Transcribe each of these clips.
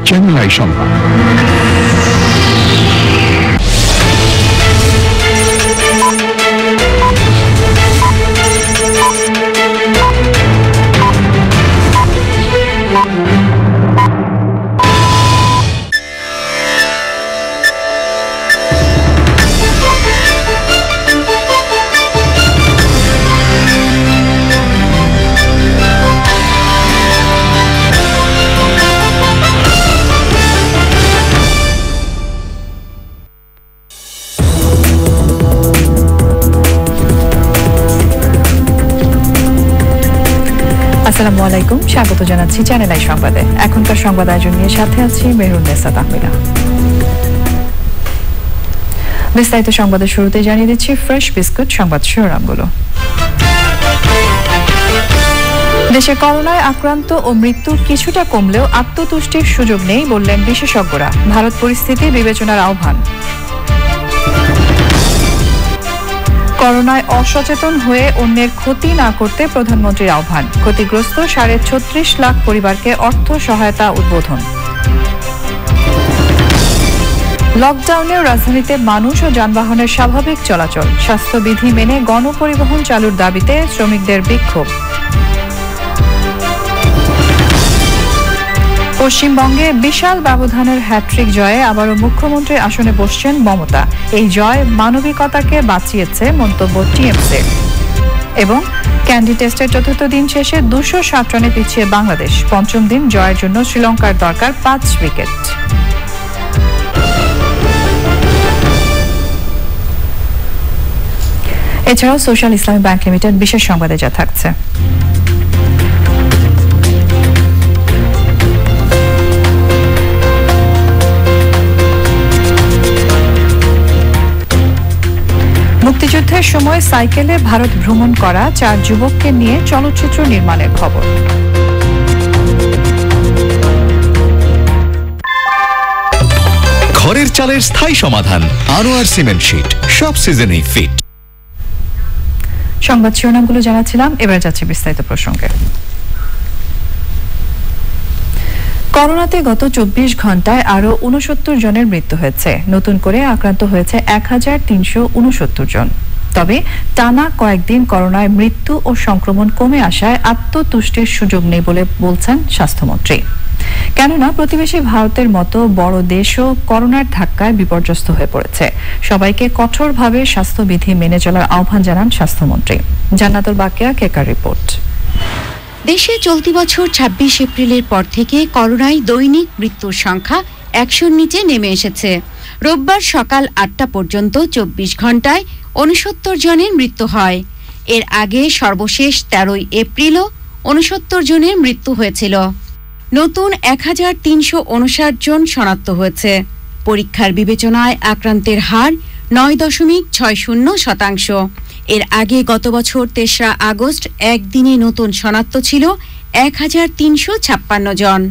Channel I সংবাদ। আসসালামু আলাইকুম, স্বাগত জানাচ্ছি চ্যানেল আই সংবাদে। এখনকার সংবাদ আয়োজন নিয়ে সাথে আছি মেহরুন্নেসা তাহমিনা। বিস্তারিত সংবাদের শুরুতে জানিয়ে দিচ্ছি ফ্রেশ বিস্কুট সংবাদ শিরোনামগুলো। দেশে করোনায় আক্রান্ত ও মৃত্যু কিছুটা কমলেও আত্মতুষ্টির সুযোগ নেই বললেন বিশেষজ্ঞরা। ভারত পরিস্থিতি বিবেচনার আহ্বান। করোনায় অসচেতন হয়ে অন্যের ক্ষতি না করতে প্রধানমন্ত্রীর আহ্বান। ক্ষতিগ্রস্ত 36.5 লাখ পরিবারকে অর্থ সহায়তা উদ্বোধন। লকডাউনেও রাজধানীতে মানুষ ও যানবাহনের স্বাভাবিক চলাচল। স্বাস্থ্যবিধি মেনে গণপরিবহন চালুর দাবিতে শ্রমিকদের বিক্ষোভ। পশ্চিমবঙ্গে বিশাল ব্যবধানের হ্যাট্রিক জয়ে আবারও মুখ্যমন্ত্রীর আসনে বসছেন মমতা। এই জয় মানবিকতাকে বাঁচিয়েছে মন্তব্য টিএমসির। এবং ক্যান্ডি টেস্টের চতুর্থ দিন শেষে 260 রানে পিছিয়ে বাংলাদেশ। পঞ্চম দিন জয়ের জন্য শ্রীলঙ্কার দরকার 5 উইকেট। এছাড়াও সোশ্যাল ইসলামী ব্যাংক লিমিটেড বিশেষ সংবাদে যা থাকছে। মুক্তিযুদ্ধের সময় সাইকেলে ভারত ভ্রমণ করা 4 যুবককে নিয়ে চলচ্চিত্র নির্মাণের খবর। ঘরের চালের স্থায়ী সমাধান আনোয়ার সিমেন্ট শীট, সব সিজনেই ফিট। সংবাদ শিরোনামগুলো জানাচ্ছিলাম, এবার যাচ্ছে বিস্তারিত প্রসঙ্গে। করোনাতে গত 24 ঘন্টায় আরো 69 জনের মৃত্যু হয়েছে। নতুন করে আক্রান্ত হয়েছে 1369 জন। তবে টানা কয়েকদিন করোনায় মৃত্যু ও সংক্রমণ কমে আসায় আত্মতুষ্টির সুযোগ নেই বলে বলছেন স্বাস্থ্যমন্ত্রী। কেননা প্রতিবেশী ভারতের মতো বড় দেশও করোনার ধাক্কায় বিপর্যস্ত হয়ে পড়েছে। সবাইকে কঠোরভাবে স্বাস্থ্যবিধি মেনে চলার আহ্বান জানান স্বাস্থ্যমন্ত্রী। জান্নাতুল বাকিয়া কেকার রিপোর্ট। দেশে চলতি বছর 26 এপ্রিলের পর থেকে করোনায় দৈনিক মৃত্যুর সংখ্যা 100-র নিচে নেমে এসেছে। রোববার সকাল 8টা পর্যন্ত 24 ঘন্টায় 69 জনের মৃত্যু হয়। এর আগে সর্বশেষ 13 এপ্রিলও 69 জনের মৃত্যু হয়েছিল। নতুন 1359 জন শনাক্ত হয়েছে। পরীক্ষার বিবেচনায় আক্রান্তের হার 9.60%। এর আগে গত বছর 3রা আগস্ট একদিনে নতুন শনাক্ত ছিল 1356 জন।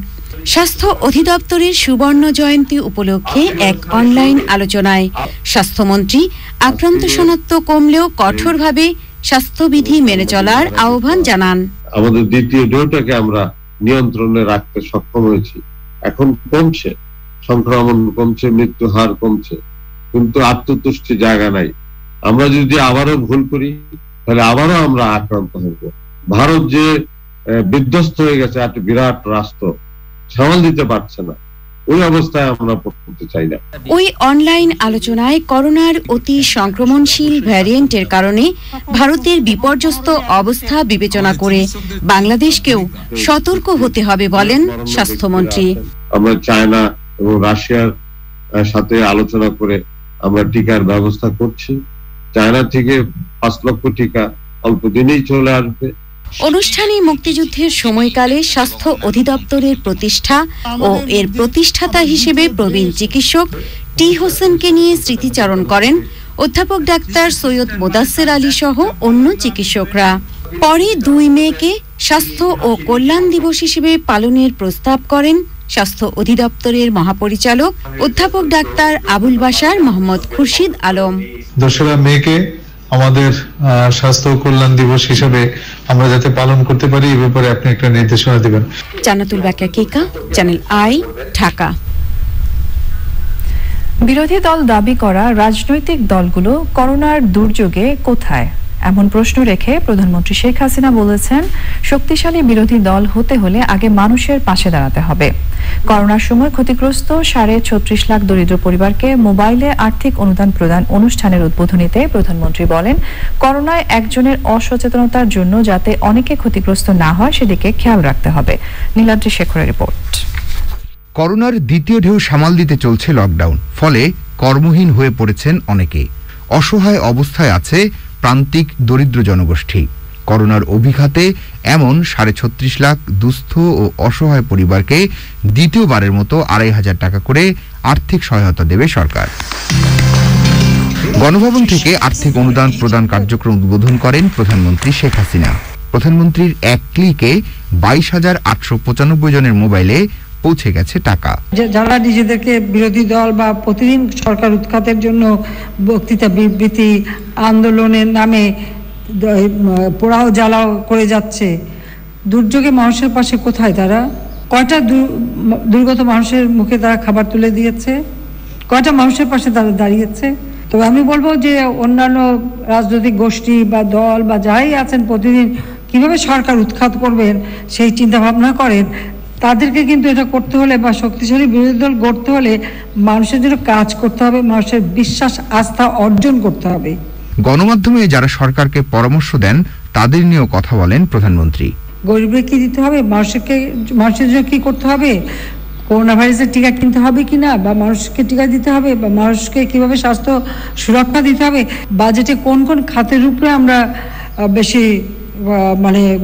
স্বাস্থ্য অধিদপ্তরের সুবর্ণ জয়ন্তী উপলক্ষে এক অনলাইন আলোচনায় স্বাস্থ্যমন্ত্রী আক্রান্ত শনাক্ত কমলেও কঠোরভাবে স্বাস্থ্যবিধি মেনে চলার আহ্বান জানান। আমাদের দ্বিতীয় ঢেউটাকে আমরা নিয়ন্ত্রণে রাখতে সক্ষম হয়েছি। এখন কমছে, সংক্রমণ কমছে, মৃত্যু হার কমছে, কিন্তু আত্মতুষ্টি জায়গা নাই। আমরা যদি আবারও ভুল করি তাহলে আবারও আমরা আক্রান্ত হব। ভারত যে বিধ্বস্ত হয়ে গেছে, একটা বিরাট রাষ্ট্র সামাল দিতে পারছে না, ওই অবস্থায় আমরা পড়তে চাই না। ওই অনলাইন আলোচনায় করোনার অতি সংক্রমণশীল ভ্যারিয়েন্টের কারণে ভারতের বিপর্যস্ত অবস্থা বিবেচনা করে বাংলাদেশকেও সতর্ক হতে হবে বলেন স্বাস্থ্যমন্ত্রী। আমরা চায়না এবং রাশিয়ার সাথে আলোচনা করে আমরা টিকার ব্যবস্থা করছি। চায়না থেকে 5 লক্ষ টিকা অল্প দিনেই চলে আসবে। অনুষ্ঠানে মুক্তিযুদ্ধের সময়কালে স্বাস্থ্য অধিদপ্তরের প্রতিষ্ঠা ও এর প্রতিষ্ঠাতা হিসেবে প্রবীণ চিকিৎসক টি হোসেনকে নিয়ে স্মৃতিচারণ করেন অধ্যাপক ডাক্তার সৈয়দ মোদাসের আলী সহ অন্য চিকিৎসকরা। পরে 2 মেকে স্বাস্থ্য ও কল্যাণ দিবস হিসেবে পালনের প্রস্তাব করেন স্বাস্থ্য অধিদপ্তরের মহাপরিচালক অধ্যাপক ডাক্তার আবুল বাশার মোহাম্মদ খুরশিদ আলম। 2রা মেকে আমাদের স্বাস্থ্য কল্যাণ দিবস হিসেবে আমরা যাতে পালন করতে পারি এই ব্যাপারে আপনি একটা নির্দেশনা দিবেন। জান্নাতুল বাকিয়া কিকা, চ্যানেল আই, ঢাকা। বিরোধী দল দাবি করা রাজনৈতিক দলগুলো করোনার দুর্যোগে কোথায় এমন প্রশ্ন রেখে প্রধানমন্ত্রী শেখ হাসিনা বলেছেন, শক্তিশালী বিরোধী দল হতে হলে আগে মানুষের পাশে দাঁড়াতে হবে। করোনার সময় ক্ষতিগ্রস্ত 36.5 লাখ দরিদ্র পরিবারকে মোবাইলে আর্থিক অনুদান প্রদান অনুষ্ঠানের উদ্বোধনীতে প্রধানমন্ত্রী বলেন, করোনায় একজনের অসচেতনতার জন্য যাতে অনেকে ক্ষতিগ্রস্ত না হয় সেদিকে খেয়াল রাখতে হবে। নীলাদ্রি শেখরের রিপোর্ট। করোনার দ্বিতীয় ঢেউ সামাল দিতে চলছে লকডাউন, ফলে কর্মহীন হয়ে পড়েছেন অনেকে। অসহায় অবস্থায় আছে প্রান্তিক দরিদ্র জনগোষ্ঠী। করোনার অভিঘাতে এমন 36.5 লাখ দুস্থ ও অসহায় পরিবারকে দ্বিতীয়বারের মতো 2,500 টাকা করে আর্থিক সহায়তা দেবে সরকার। গণভবন থেকে আর্থিক অনুদান প্রদান কার্যক্রম উদ্বোধন করেন প্রধানমন্ত্রী শেখ হাসিনা। প্রধানমন্ত্রীর এক ক্লিকে 22,895 জনের মোবাইলে পৌঁছে গেছে টাকা। যারা নিজেদেরকে বিরোধী দল বা প্রতিদিন সরকার উৎখাতের জন্য বক্তৃতা বিবৃতি আন্দোলনের নামে পোড়াও জ্বালাও করে যাচ্ছে, দুর্যোগে মানুষের পাশে কোথায় তারা? কয়টা দুর্গত মানুষের মুখে তারা খাবার তুলে দিয়েছে? কয়টা মানুষের পাশে তারা দাঁড়িয়েছে? তো আমি বলবো যে অন্যান্য রাজনৈতিক গোষ্ঠী বা দল বা যাই আছেন প্রতিদিন কিভাবে সরকার উৎখাত করবেন সেই চিন্তা ভাবনা করেন, তাদেরকে কিন্তু এটা করতে হলে বা শক্তিশালী বিরোধী দল গড়তে হলে মানুষের জন্য কাজ করতে হবে, মানুষের বিশ্বাস আস্থা অর্জন করতে হবে। গণমাধ্যমে যারা সরকারকে পরামর্শ দেন তাদের নিয়েও কথা বলেন প্রধানমন্ত্রী। গরিবকে কি দিতে হবে, মানুষের জন্য কি করতে হবে, করোনা ভাইরাসের টিকা কিনতে হবে কিনা, বা মানুষকে টিকা দিতে হবে, বা মানুষকে কিভাবে স্বাস্থ্য সুরক্ষা দিতে হবে, বাজেটে কোন কোন খাতের উপরে আমরা বেশি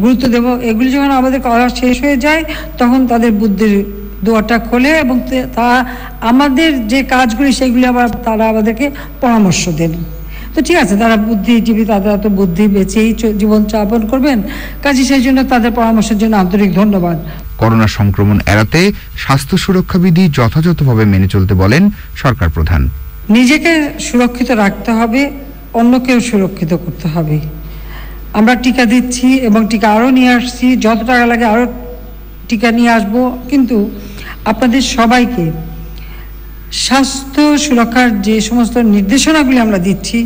গুরুত্ব দেব, এগুলি যখন আমাদের করা শেষ হয়ে যায় তখন তাদের বুদ্ধির দুয়ারটা খোলে এবং তা আমাদের যে কাজগুলি সেগুলি আবার তারা আমাদেরকে পরামর্শ দেন। তো ঠিক আছে, তারা বুদ্ধিজীবী, তারা তো বুদ্ধি বেঁচেই জীবন যাপন করবেন, কাজে সেই জন্য তাদের পরামর্শের জন্য আন্তরিক ধন্যবাদ। করোনা সংক্রমণ এড়াতে স্বাস্থ্য সুরক্ষা বিধি যথাযথভাবে মেনে চলতে বলেন সরকার প্রধান। নিজেকে সুরক্ষিত রাখতে হবে, অন্যকেও সুরক্ষিত করতে হবে। আমরা টিকা দিচ্ছি এবং টিকা আরও নিয়ে আসছি, যত টাকা লাগে আরও টিকা নিয়ে আসবো, কিন্তু আপনাদের সবাইকে স্বাস্থ্য সুরক্ষার যে সমস্ত নির্দেশনাগুলি আমরা দিচ্ছি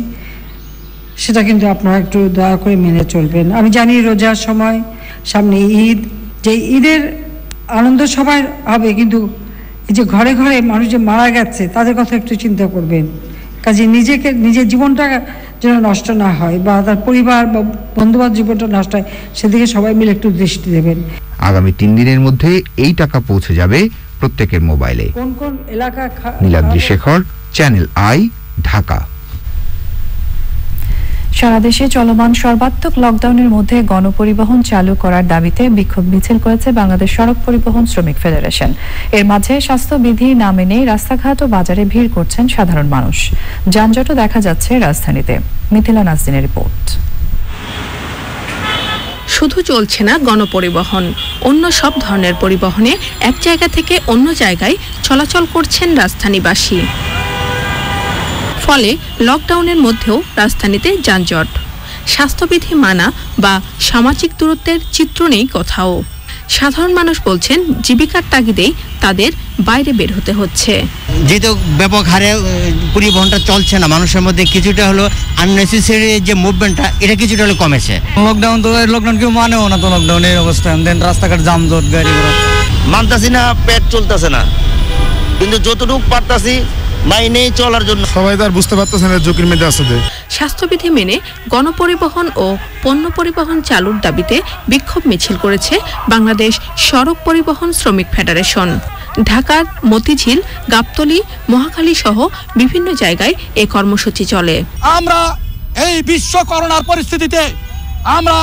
সেটা কিন্তু আপনারা একটু দয়া করে মেনে চলবেন। আমি জানি রোজার সময়, সামনে ঈদ, যে ঈদের আনন্দ সবাই হবে, কিন্তু এই যে ঘরে ঘরে মানুষ যে মারা গেছে তাদের কথা একটু চিন্তা করবেন। কাজে নিজের জীবনটা যেন নষ্ট না হয় বা তার পরিবার বা বন্ধুবান্ধব জীবনটা নষ্ট হয় সেদিকে সবাই মিলে একটু দৃষ্টি দেবেন। আগামী 3 দিনের মধ্যে এই টাকা পৌঁছে যাবে প্রত্যেকের মোবাইলে। কোন কোন এলাকা? Niladri Shekhar, channel I, Dhaka. সারা দেশে চলমান সর্বাত্মক লকডাউনের মধ্যে গণপরিবহন চালু করার দাবিতে বিক্ষোভ মিছিল করেছে বাংলাদেশ সড়ক পরিবহন শ্রমিক ফেডারেশন। এর মাঝে স্বাস্থ্যবিধি না মেনে রাস্তাঘাট ও বাজারে ভিড় করছেন সাধারণ মানুষ। যানজটও দেখা যাচ্ছে রাজধানীতে। মিথিলা নাজদিনের রিপোর্ট। শুধু চলছে না গণপরিবহন, অন্য সব ধরনের পরিবহনে এক জায়গা থেকে অন্য জায়গায় চলাচল করছেন রাজধানীবাসী। ফলে লকডাউনের মধ্যেও রাজধানীতে যানজট। স্বাস্থ্যবিধি মানা বা সামাজিক দূরত্বের চিত্র নেই কোথাও। সাধারণ মানুষ বলছেন জীবিকার তাগিদেই তাদের বাইরে বের হতে হচ্ছে। যেহেতু ব্যাপক হারে পরিবহনটা চলছে না, মানুষের মধ্যে কিছুটা হলো আননেসেসারি যে মুভমেন্টটা এটা কিছুটা হলো কমেছে। লকডাউন কেউ মানেও না তো, লকডাউনের অবস্থা দেন রাস্তাঘাট জামজট, গাড়ি ঘোড়া মানতাছি না, পেট চলতেছে না, কিন্তু যতটুকু পারতাছি মাইনেই চলার জন্য। সবাই তো আর বুঝতে পারতেছে না ঝুঁকির মধ্যে আছে। স্বাস্থ্যবিধি মেনে গণপরিবহন ও পণ্য পরিবহন চালুর দাবিতে বিক্ষোভ মিছিল করেছে বাংলাদেশ সড়ক পরিবহন শ্রমিক ফেডারেশন। ঢাকার মতিঝিল, গাবতলী, মহাখালী সহ বিভিন্ন জায়গায় এই কর্মসূচি চলে। আমরা এই বিশ্ব করোনার পরিস্থিতিতে আমরা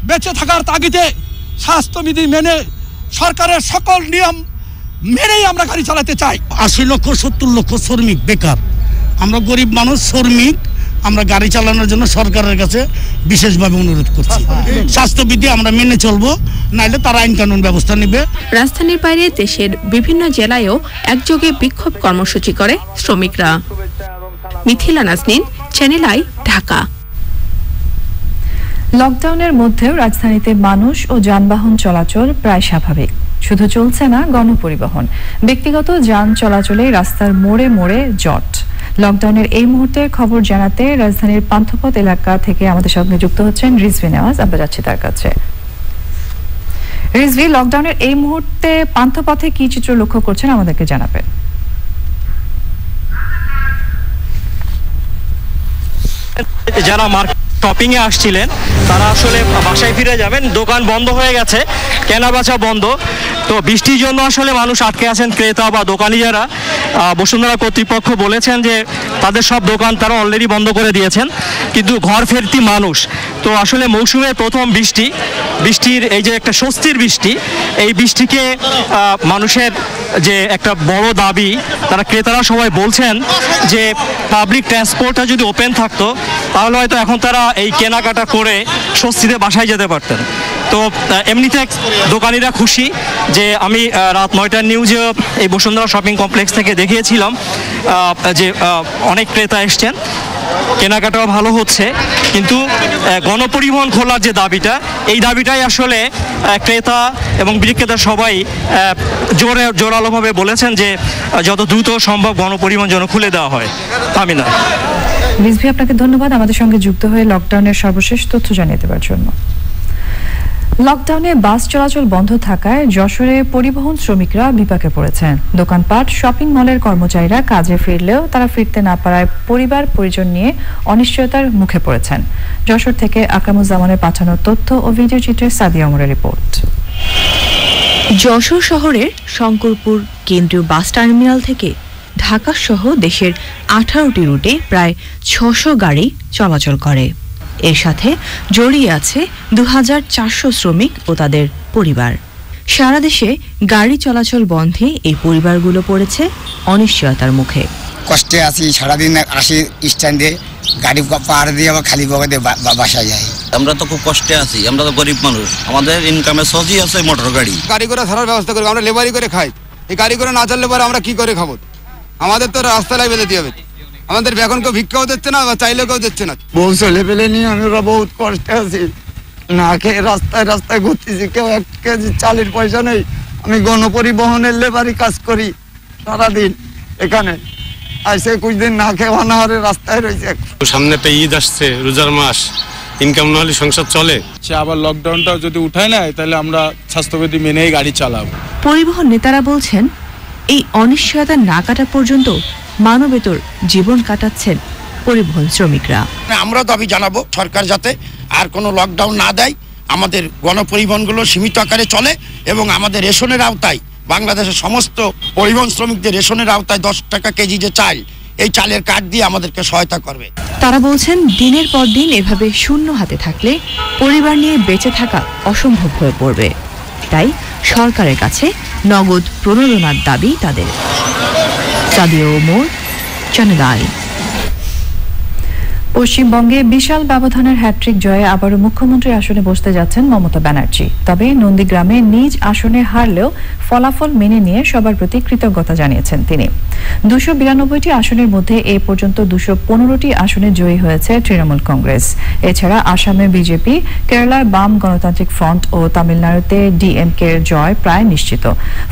বেঁচে থাকার তাগিদে স্বাস্থ্যবিধি মেনে সরকারের সকল নিয়ম মেনেই আমরা গাড়ি চালাতে চাই। 80 লক্ষ 70 লক্ষ শ্রমিক বেকার, আমরা গরিব মানুষ শ্রমিক, আমরা গাড়ি চালানোর জন্য সরকারের কাছে বিশেষভাবে অনুরোধ করছি, স্বাস্থ্যবিধি আমরা মেনে চলবো, নাইলে তারা আইন কানুন ব্যবস্থা নেবে। রাজধানীর বাইরে দেশের বিভিন্ন জেলায়ও একযোগে বিক্ষোভ কর্মসূচি করে শ্রমিকরা। Mithila Nazneen, Channel I, Dhaka. লকডাউনের মধ্যেও রাজধানীতে মানুষ ও যানবাহন চলাচল প্রায় স্বাভাবিক। শুধু চলছে না গণপরিবহন, ব্যক্তিগত যান চলাচলে রাস্তার মোড়ে মোড়ে জট। লকডাউনের এই মুহূর্তের খবর জানাতে রাজধানীর পান্থপথ এলাকা থেকে আমাদের সঙ্গে যুক্ত হচ্ছেন রিজভি নেওয়াজ। আমরা যাচ্ছি তার কাছে। রিজভি, লকডাউনের এই মুহূর্তে পান্থপথে কি চিত্র লক্ষ্য করছেন আমাদেরকে জানাবেন। যারা শপিং এ আসছিলেন তারা আসলে বাসায় ফিরে যাবেন, দোকান বন্ধ হয়ে গেছে, কেনাবেচা বন্ধ। তো বৃষ্টির জন্য আসলে মানুষ আটকে আছেন, ক্রেতা বা দোকানি যারা। বসুন্ধরা কর্তৃপক্ষ বলেছেন যে তাদের সব দোকান তারা অলরেডি বন্ধ করে দিয়েছেন, কিন্তু ঘর ফেরতি মানুষ। তো আসলে মৌসুমে প্রথম বৃষ্টির এই যে একটা স্বস্তির বৃষ্টি, এই বৃষ্টিকে মানুষের যে একটা বড় দাবি, তারা ক্রেতারা সবাই বলছেন যে পাবলিক ট্রান্সপোর্টটা যদি ওপেন থাকতো তাহলে হয়তো এখন তারা এই কেনাকাটা করে স্বস্তিতে বাসায় যেতে পারতেন। তো এমনিতে দোকানিরা খুশি যে আমি রাত 9টার নিউজে এই বসুন্ধরা শপিং কমপ্লেক্স থেকে দেখিয়েছিলাম যে অনেক ক্রেতা এসছেন, কেনাকাটাও ভালো হচ্ছে, কিন্তু গণপরিবহন খোলার যে দাবিটা, এই দাবিটাই আসলে ক্রেতা এবং বিক্রেতা সবাই জোরালোভাবে বলেছেন যে যত দ্রুত সম্ভব গণপরিবহন যেন খুলে দেওয়া হয়। আমি না রিজভি, আপনাকে ধন্যবাদ আমাদের সঙ্গে যুক্ত হয়ে লকডাউনের সর্বশেষ তথ্য জানিয়ে দেওয়ার জন্য। লকডাউনে বাস চলাচল বন্ধ থাকায় যশোরে পরিবহন শ্রমিকরা বিপাকে পড়েছেন। দোকানপাট, শপিং মলের কর্মচারীরা কাজে ফিরলেও তারা ফিরতে না পারায় পরিবার পরিজন নিয়ে অনিশ্চয়তার মুখে পড়েছেন। যশোর থেকে আকরামুজ্জামানের পাঠানো তথ্য ও ভিডিও চিত্রে সাদিয়া ওমরের রিপোর্ট। যশোর শহরের শঙ্করপুর কেন্দ্রীয় বাস টার্মিনাল থেকে ঢাকা সহ দেশের 18টি রুটে প্রায় 600 গাড়ি চলাচল করে। এর সাথে জড়িয়ে আছে 2400 শ্রমিক ও তাদের পরিবার। সারা দেশে গাড়ি চলাচল বন্ধে এই পরিবারগুলো পড়েছে অনিশ্চয়তার মুখে। কষ্টে আছি, সারাদিন আসি স্ট্যান্ডে, গাড়ি পাহাড় দিয়ে আবার খালি পকেটে বাসায় যাই। আমরা তো খুব কষ্টে আছি, আমরা তো গরিব মানুষ, আমাদের ইনকামের সোর্সই আছে মোটর গাড়ি। গাড়ি করে ছাড়ার ব্যবস্থা করি, আমরা লেবারি করে খাই। এই গাড়ি করে না চললে পরে আমরা কি করে খাবো? আমাদের তো রাস্তায় বেঁধে দিয়ে হবে। আমাদের এখন কেউ ভিক্ষাও দিচ্ছে না, বা চাইলেও কেউ দিচ্ছে না। বহু ছেলে পেলে নিয়ে আমরা বহুত কষ্টে আছি, না খেয়ে রাস্তায় রাস্তায় ঘুরতেছি। কেউ 1 কেজি চালের পয়সা নেই। আমি গণপরিবহনের লেবারি কাজ করি সারাদিন, এখানে আইসে কিছুদিন না খেয়ে অনাহারে রাস্তায় রয়েছে। সামনে একটা ঈদ আসছে, রোজার মাস, ইনকাম না হলে সংসার চলে। সে আবার লকডাউনটাও যদি উঠায় নেয় তাহলে আমরা স্বাস্থ্যবিধি মেনেই গাড়ি চালাবো। পরিবহন নেতারা বলছেন এই অনিশ্চয়তা না কাটা পর্যন্ত মানবেতর জীবন কাটাচ্ছেন পরিবহন শ্রমিকরা। আমরা দাবি জানাবো সরকার যাতে আর কোনো লকডাউন না দেয়, আমাদের গণপরিবহনগুলো সীমিত আকারে চলে এবং আমাদের রেশনের আওতায়, বাংলাদেশের সমস্ত পরিবহন শ্রমিকদের রেশনের আওতায় 10 টাকা কেজি যে চাল, এই চালের কার্ড দিয়ে আমাদেরকে সহায়তা করবে। তারা বলছেন দিনের পর দিন এভাবে শূন্য হাতে থাকলে পরিবার নিয়ে বেঁচে থাকা অসম্ভব হয়ে পড়বে। তাই সরকারের কাছে নগদ প্রণোদনার দাবি তাদের। Sadia Omar, channel I. পশ্চিমবঙ্গে বিশাল ব্যবধানের হ্যাট্রিক জয়ে আবারও মুখ্যমন্ত্রীর আসনে বসতে যাচ্ছেন মমতা ব্যানার্জি। তবে নন্দীগ্রামে নিজ আসনে হারলেও ফলাফল মেনে নিয়ে সবার প্রতি কৃতজ্ঞতা জানিয়েছেন তিনি। 292টি আসনের মধ্যে এ পর্যন্ত 215টি আসনে জয়ী হয়েছে তৃণমূল কংগ্রেস। এছাড়া আসামে বিজেপি, কেরালায় বাম গণতান্ত্রিক ফ্রন্ট ও তামিলনাড়ুতে ডিএমকে এর জয় প্রায় নিশ্চিত।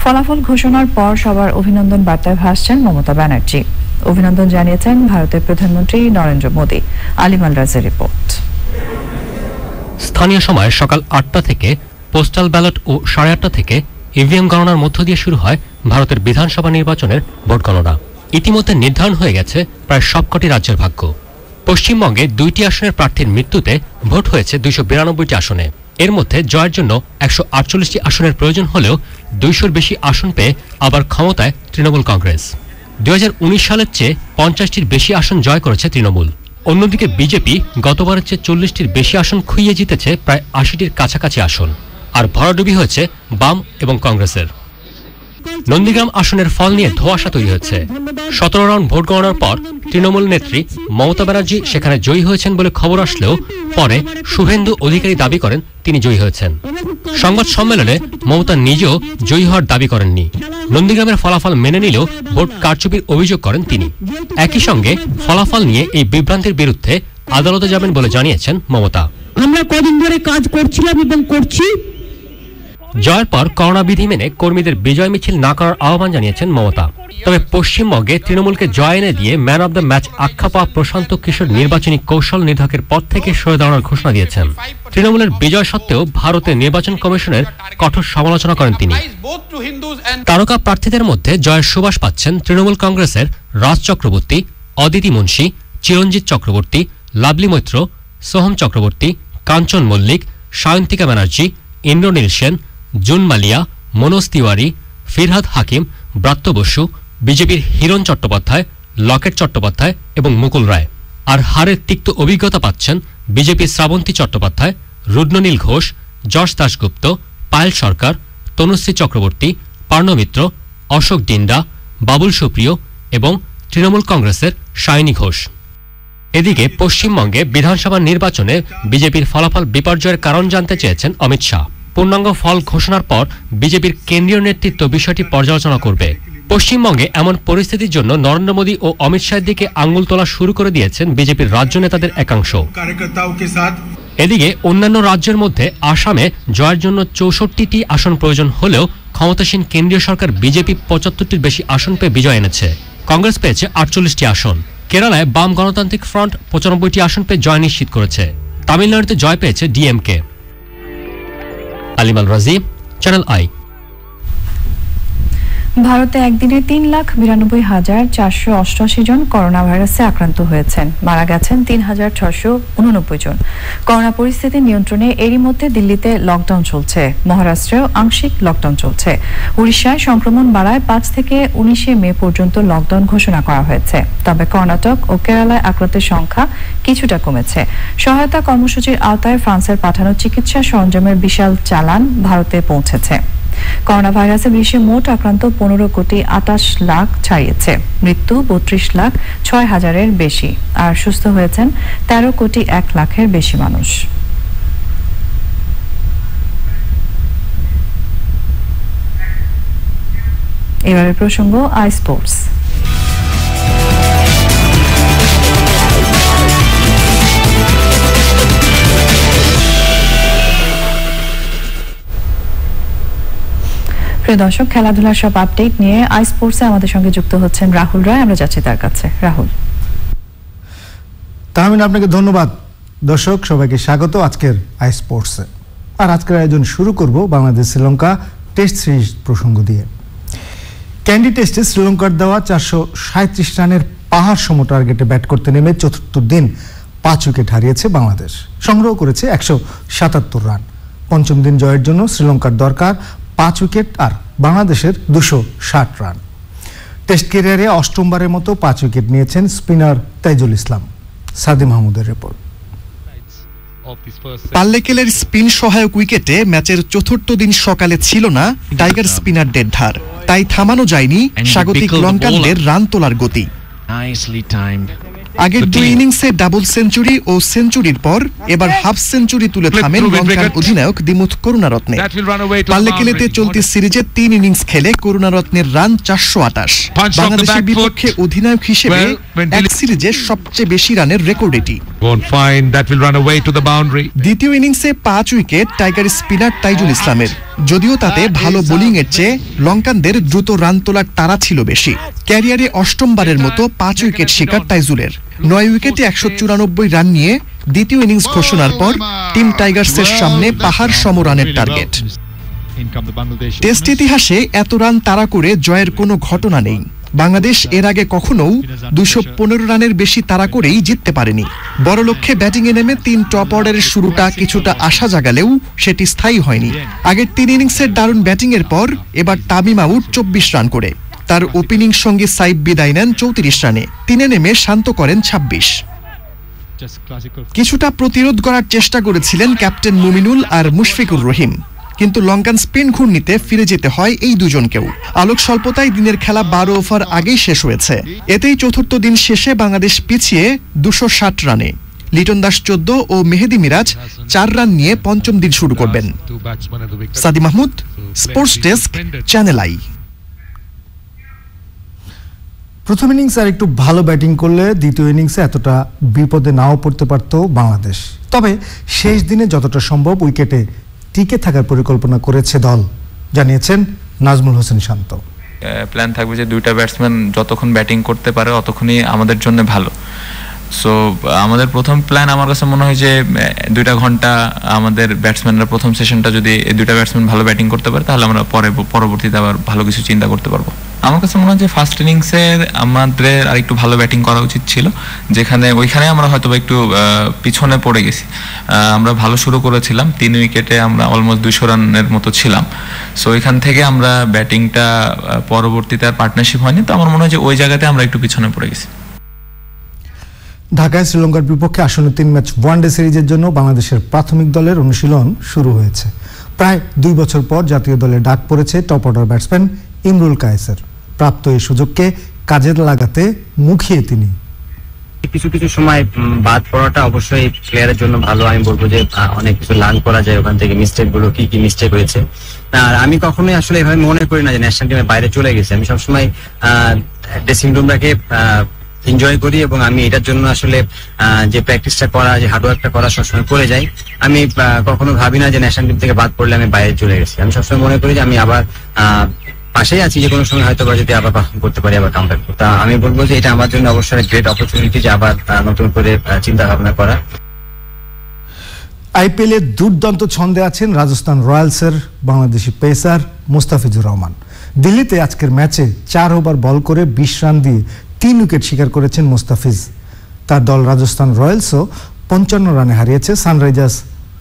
ফলাফল ঘোষণার পর সবার অভিনন্দন বার্তায় ভাসছেন মমতা ব্যানার্জি। অভিনন্দন জানিয়েছেন ভারতের প্রধানমন্ত্রী নরেন্দ্র মোদী। আলিমাল রাজের রিপোর্ট। স্থানীয় সময় সকাল 8টা থেকে পোস্টাল ব্যালট ও 8:30 থেকে ইভিএম গণনার মধ্য দিয়ে শুরু হয় ভারতের বিধানসভা নির্বাচনের ভোট গণনা। ইতিমধ্যে নির্ধারণ হয়ে গেছে প্রায় সবকটি রাজ্যের ভাগ্য। পশ্চিমবঙ্গে 2টি আসনের প্রার্থীর মৃত্যুতে ভোট হয়েছে 292টি আসনে। এর মধ্যে জয়ের জন্য 148টি আসনের প্রয়োজন হলেও 200-র বেশি আসন পেয়ে আবার ক্ষমতায় তৃণমূল কংগ্রেস। 2019 সালের চেয়ে 50টির বেশি আসন জয় করেছে তৃণমূল। অন্যদিকে বিজেপি গতবারের চেয়ে 40টির বেশি আসন খুইয়ে জিতেছে প্রায় 80টির কাছাকাছি আসন। আর ভরাডুবি হয়েছে বাম এবং কংগ্রেসের। নন্দীগ্রাম আসনের ফল নিয়ে ধোঁয়াশা তৈরি হয়েছে। 17 রাউন্ড ভোট গণনার পর তৃণমূল নেত্রী মমতা ব্যানার্জি সেখানে জয়ী হয়েছেন বলে খবর আসলেও পরে শুভেন্দু অধিকারী দাবি করেন তিনি জয়ী হয়েছেন। সংবাদ সম্মেলনে মমতা নিজেও জয়ী হওয়ার দাবি করেননি। নন্দীগ্রামের ফলাফল মেনে নিলেও ভোট কারচুপির অভিযোগ করেন তিনি। একই সঙ্গে ফলাফল নিয়ে এই বিভ্রান্তির বিরুদ্ধে আদালতে যাবেন বলে জানিয়েছেন মমতা। আমরা কদিন ধরে কাজ করছিলাম এবং করছি। জয়ের পর করোনা বিধি মেনে কর্মীদের বিজয় মিছিল না করার আহ্বান জানিয়েছেন মমতা। তবে পশ্চিমবঙ্গে তৃণমূলকে জয় এনে দিয়ে ম্যান অব দ্য ম্যাচ আখ্যা পাওয়া প্রশান্ত কিশোর নির্বাচনী কৌশল নির্ধারকের পদ থেকে সরে দাঁড়ানোর ঘোষণা দিয়েছেন। তৃণমূলের বিজয় সত্ত্বেও ভারতের নির্বাচন কমিশনের কঠোর সমালোচনা করেন তিনি। তারকা প্রার্থীদের মধ্যে জয়ের সুবাস পাচ্ছেন তৃণমূল কংগ্রেসের রাজ চক্রবর্তী, অদিতি মুন্সি, চিরঞ্জিত চক্রবর্তী, লাভলি মৈত্র, সোহম চক্রবর্তী, কাঞ্চন মল্লিক, সায়ন্তিকা ব্যানার্জি, ইন্দ্রনীল সেন, জুন মালিয়া, মনোজ তিওয়ারি, ফিরহাদ হাকিম, ব্রাত্য বসু, বিজেপির হিরণ চট্টোপাধ্যায়, লকেট চট্টোপাধ্যায় এবং মুকুল রায়। আর হারের তিক্ত অভিজ্ঞতা পাচ্ছেন বিজেপির শ্রাবন্তী চট্টোপাধ্যায়, রুদ্রনীল ঘোষ, যশ দাশগুপ্ত, পায়েল সরকার, তনুশ্রী চক্রবর্তী, পার্ণ মিত্র, অশোক ডিন্ডা, বাবুল সুপ্রিয় এবং তৃণমূল কংগ্রেসের সায়নী ঘোষ। এদিকে পশ্চিমবঙ্গে বিধানসভা নির্বাচনে বিজেপির ফলাফল বিপর্যয়ের কারণ জানতে চেয়েছেন অমিত শাহ। পূর্ণাঙ্গ ফল ঘোষণার পর বিজেপির কেন্দ্রীয় নেতৃত্ব বিষয়টি পর্যালোচনা করবে। পশ্চিমবঙ্গে এমন পরিস্থিতির জন্য নরেন্দ্র মোদী ও অমিত শাহের দিকে আঙুল তোলা শুরু করে দিয়েছেন বিজেপির রাজ্য নেতাদের একাংশ। এদিকে অন্যান্য রাজ্যের মধ্যে আসামে জয়ের জন্য 64টি আসন প্রয়োজন হলেও ক্ষমতাসীন কেন্দ্রীয় সরকার বিজেপি 75টির বেশি আসন পেয়ে বিজয় এনেছে। কংগ্রেস পেয়েছে 48টি আসন। কেরালায় বাম গণতান্ত্রিক ফ্রন্ট 95টি আসন পেয়ে জয় নিশ্চিত করেছে। তামিলনাড়ুতে জয় পেয়েছে ডিএমকে। আলিমাল রাজি, চ্যানেল আই। ভারতে একদিনে 3,92,488 জন করোনা ভাইরাসে আক্রান্ত হয়েছেন। মারা গেছেন 3,689 জন। করোনা পরিস্থিতি নিয়ন্ত্রণে এরই মধ্যে দিল্লিতে লকডাউন চলছে। মহারাষ্ট্রেও আংশিক লকডাউন চলছে। উড়িষ্যায় সংক্রমণ বাড়ায় 5 থেকে 19 মে পর্যন্ত লকডাউন ঘোষণা করা হয়েছে। তবে কর্ণাটক ও কেরালায় আক্রান্তের সংখ্যা কিছুটা কমেছে। সহায়তা কর্মসূচির আওতায় ফ্রান্সের পাঠানো চিকিৎসা সরঞ্জামের বিশাল চালান ভারতে পৌঁছেছে। করোনা ভাইরাসে বিশ্বে মোট আক্রান্ত 15,28 লাখ ছাড়িয়েছে। মৃত্যু 32,06,000-এর বেশি আর সুস্থ হয়েছেন 13,01,00,000-এর বেশি মানুষ। এবারের প্রসঙ্গ আই স্পোর্টস। প্রিয় দর্শক, খেলাধুলার সব আপডেট নিয়ে আই স্পোর্টসে আমাদের সঙ্গে যুক্ত হচ্ছেন রাহুল রায়। আমরা যাচ্ছি তার কাছে। রাহুল। তাহমিনা, আপনাকে ধন্যবাদ। দর্শক সবাইকে স্বাগত আজকের আই স্পোর্টসে। আর আজকের আয়োজন শুরু করব বাংলাদেশ শ্রীলঙ্কা টেস্ট সিরিজ প্রসঙ্গ দিয়ে। ক্যান্ডি টেস্টে শ্রীলঙ্কার দেওয়া 437 রানের পাহাড় সম টার্গেটে ব্যাট করতে নেমে চতুর্থ দিন 5 উইকেট হারিয়েছে বাংলাদেশ। সংগ্রহ করেছে 177 রান। পঞ্চম দিন জয়ের জন্য শ্রীলঙ্কার দরকার 5 উইকেট আর বাংলাদেশের 260 রান। টেস্ট ক্যারিয়ারে অষ্টমবারের মতো 5 উইকেট নিয়েছেন স্পিনার তাইজুল ইসলাম। সাদি মাহমুদের রিপোর্ট। পাল্লেকেলের স্পিন সহায়ক উইকেটে ম্যাচের চতুর্থ দিন সকালে ছিল না টাইগার স্পিনারদের ধার, তাই থামানো যায়নি স্বাগতিক লঙ্কানদের রান তোলার গতি। আগের 2 ইনিংসে ডাবল সেঞ্চুরি ও সেঞ্চুরির পর এবার হাফ সেঞ্চুরি তুলে থামেন লঙ্কান অধিনায়ক দিমুথ করুণারত্নে। পাল্লেকেলেতে চলতি সিরিজে 3 ইনিংস খেলে করুণারত্নের রান 428। বাংলাদেশের বিপক্ষে অধিনায়ক হিসেবে এক সিরিজে সবচেয়ে বেশি রানের রেকর্ড এটি। দ্বিতীয় ইনিংসে 5 উইকেট টাইগার স্পিনার তাইজুল ইসলামের। যদিও তাতে ভালো বোলিং এর চেয়ে লঙ্কানদের দ্রুত রান তোলার তাড়া ছিল বেশি। ক্যারিয়ারে অষ্টমবারের মতো 5 উইকেট শিকার তাইজুলের। 9 উইকেটে 194 রান নিয়ে দ্বিতীয় ইনিংস ঘোষণার পর টিম টাইগার্সের সামনে পাহাড় সম রানের টার্গেট। টেস্ট ইতিহাসে এত রান তাড়া করে জয়ের কোনো ঘটনা নেই। বাংলাদেশ এর আগে কখনো 215 রানের বেশি তাড়া করেই জিততে পারেনি। বড় লক্ষ্যে ব্যাটিংয়ে নেমে 3 টপ অর্ডারের শুরুটা কিছুটা আশা জাগালেও সেটি স্থায়ী হয়নি। আগের 3 ইনিংসের দারুণ ব্যাটিংয়ের পর এবার তামিম আউট 24 রান করে। তার ওপেনিং সঙ্গে সাইব বিদায় নেন 34 রানে। 3-এ নেমে শান্ত করেন 26। কিছুটা প্রতিরোধ করার চেষ্টা করেছিলেন ক্যাপ্টেন মুমিনুল আর মুশফিকুর রহিম, কিন্তু লঙ্কান স্পিন ঘূর্ণিতে ফিরে যেতে হয় এই দুজনকেও। আলোক স্বল্পতায় দিনের খেলা 12 ওভার আগেই শেষ হয়েছে। এতেই চতুর্থ দিন শেষে বাংলাদেশ পিছিয়ে 260 রানে। লিটন দাস 14 ও মেহেদি মিরাজ 4 রান নিয়ে পঞ্চম দিন শুরু করবেন। সাদি Mahmud, sports desk, channel I. প্রথম ইনিংসে আর একটু ভালো ব্যাটিং করলে দ্বিতীয় ইনিংসে এতটা বিপদে নাও পড়তে পারত বাংলাদেশ। তবে শেষ দিনে যতটা সম্ভব উইকেটে টিকে থাকার পরিকল্পনা করেছে দল, জানিয়েছেন নাজমুল হোসেন শান্ত। প্ল্যান থাকবে যে দুইটা ব্যাটসম্যান যতক্ষণ ব্যাটিং করতে পারে ততক্ষণই আমাদের জন্য ভালো। সো আমাদের প্রথম প্ল্যান আমার কাছে মনে হয় যে 2 ঘন্টা আমাদের ব্যাটসম্যানরা প্রথম সেশনটা যদি এই 2টা ব্যাটসম্যান ভালো ব্যাটিং করতে পারে তাহলে আমরা পরবর্তীতে আবার ভালো কিছু চিন্তা করতে পারবো। আমার কাছে মনে হয় যে ফার্স্ট ইনিংসে আমাদের আর একটু ভালো ব্যাটিং করা উচিত ছিল, ওইখানে আমরা হয়তো একটু পিছনে পড়ে গেছি। আমরা ভালো শুরু করেছিলাম, 3 উইকেটে আমরা অলমোস্ট 200 রানের মতো ছিলাম। সো ওইখান থেকে আমরা ব্যাটিংটা পরবর্তীতে আর পার্টনারশিপ হয়নি, তো আমার মনে হয় যে ওই জায়গাতে আমরা একটু পিছনে পড়ে গেছি। ঢাকায় শ্রীলঙ্কার বিপক্ষে আসন্ন 3 ম্যাচ ওয়ানডে সিরিজের জন্য বাংলাদেশের প্রাথমিক দলের অনুশীলন শুরু হয়েছে। প্রায় 2 বছর পর জাতীয় দলে ডাক পড়েছে টপ অর্ডার ব্যাটসম্যান ইমরুল কায়েসের। প্রাপ্ত এই সুযোগকে কাজে লাগাতে মুখিয়ে তিনি। কিছু কিছু সময় বাদ পড়াটা অবশ্যই প্লেয়ারের জন্য ভালো। আমি বলবো যে অনেক কিছু লার্ন করা যায় ওখান থেকে, মিস্টেক গুলো কি কি মিস্টেক হয়েছে। আর আমি কখনোই আসলে এভাবে মনে করি না যে ন্যাশনাল টিমের বাইরে চলে গেছে। আমি সবসময় ড্রেসিং রুমটাকে এনজয় করি এবং আমি এটার জন্য আসলে যে প্র্যাকটিসটা করা, যে হার্ডওয়ার্কটা করা সবসময় করে যাই। আমি কখনো ভাবি না যে ন্যাশনাল টিম থেকে বাদ পড়লে আমি বাইরে চলে গেছি। আমি সবসময় মনে করি যে আমি আবার পাশেই আছি, যে কোনো সময় হয়তো যদি আবার পারফর্ম করতে পারি, আবার কামব্যাক করতে। আমি বলবো যে এটা আমার জন্য অবশ্যই গ্রেট অপরচুনিটি যে আবার নতুন করে চিন্তা ভাবনা করা। আইপিএলে দুর্দান্ত ছন্দে আছেন রাজস্থান রয়্যালসের বাংলাদেশি পেসার মুস্তাফিজুর রহমান। দিল্লিতে আজকের ম্যাচে 4 ওভার বল করে 20 রান দিয়ে 3 উইকেট শিকার করেছেন মুস্তাফিজ। তার দল রাজস্থান রয়্যালসও 55 রানে হারিয়েছে সানরাইজার্স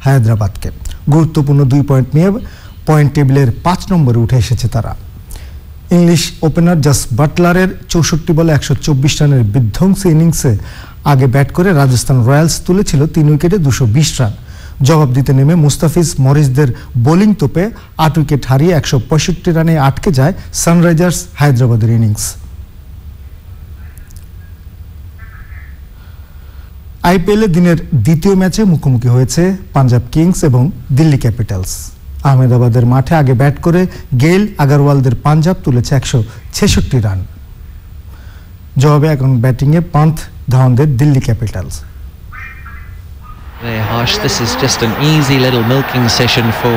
হায়দ্রাবাদকে। গুরুত্বপূর্ণ 2 পয়েন্ট নিয়ে পয়েন্ট টেবিলের 5 নম্বরে উঠে এসেছে তারা। ইংলিশ ওপেনার জাস বাটলারের 64 বলে 124 রানের বিধ্বংসী ইনিংসে আগে ব্যাট করে রাজস্থান রয়্যালস তুলেছিল 3 উইকেটে 220 রান। জবাব দিতে নেমে মুস্তাফিজ মরিসদের বোলিং তোপে 8 উইকেট হারিয়ে 165 রানে আটকে যায় সানরাইজার্স হায়দ্রাবাদের ইনিংস। আইপিএলে দিনের দ্বিতীয় ম্যাচে মুখোমুখি হয়েছে পাঞ্জাব কিংস এবং দিল্লি ক্যাপিটালস। আহমেদাবাদের মাঠে আগে ব্যাট করে গেইল আগরওয়ালদের পাঞ্জাব তুলেছে 166 রান। জবাবে এখন ব্যাটিংয়ে পান্থ ধাওয়ানদের Delhi Capitals. Harsh, this is just an easy little milking session for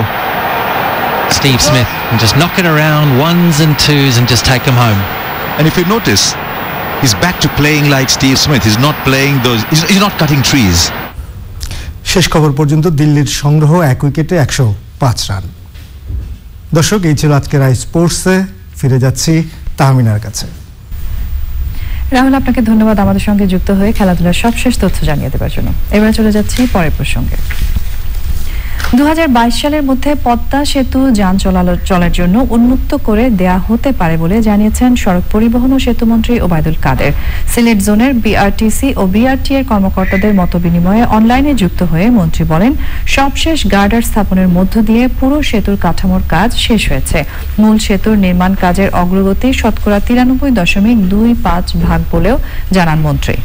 Steve Smith, and just knock it around 1s and 2s and just take them home. And if you notice, he's back to playing like Steve Smith. He's not playing those, he's not cutting trees. শেষ খবর পর্যন্ত দিল্লির সংগ্রহ 1 উইকেটে 105 run. দর্শক, এই ছিল আজকের আই স্পোর্টসে। ফিরে যাচ্ছি তাহমিনার কাছে। রাহুল, আপনাকে ধন্যবাদ আমাদের সঙ্গে যুক্ত হয়ে খেলাধুলার সবশেষ তথ্য জানিয়ে দেওয়ার জন্য। এবার চলে যাচ্ছি পরের প্রসঙ্গে। 2022 সালের মধ্যে পদ্মা সেতু যান চলাচলের জন্য উন্মুক্ত করে দেয়া হতে পারে বলে জানিয়েছেন সড়ক পরিবহন ও সেতুমন্ত্রী ওবায়দুল কাদের। সিলেট জোনের বিআরটিসি ও বিআরটি এর কর্মকর্তাদের মত বিনিময়ে অনলাইনে যুক্ত হয়ে মন্ত্রী বলেন, সবশেষ গার্ডার স্থাপনের মধ্য দিয়ে পুরো সেতুর কাঠামোর কাজ শেষ হয়েছে। মূল সেতুর নির্মাণ কাজের অগ্রগতি শতকরা 93.25% বলেও জানান মন্ত্রী।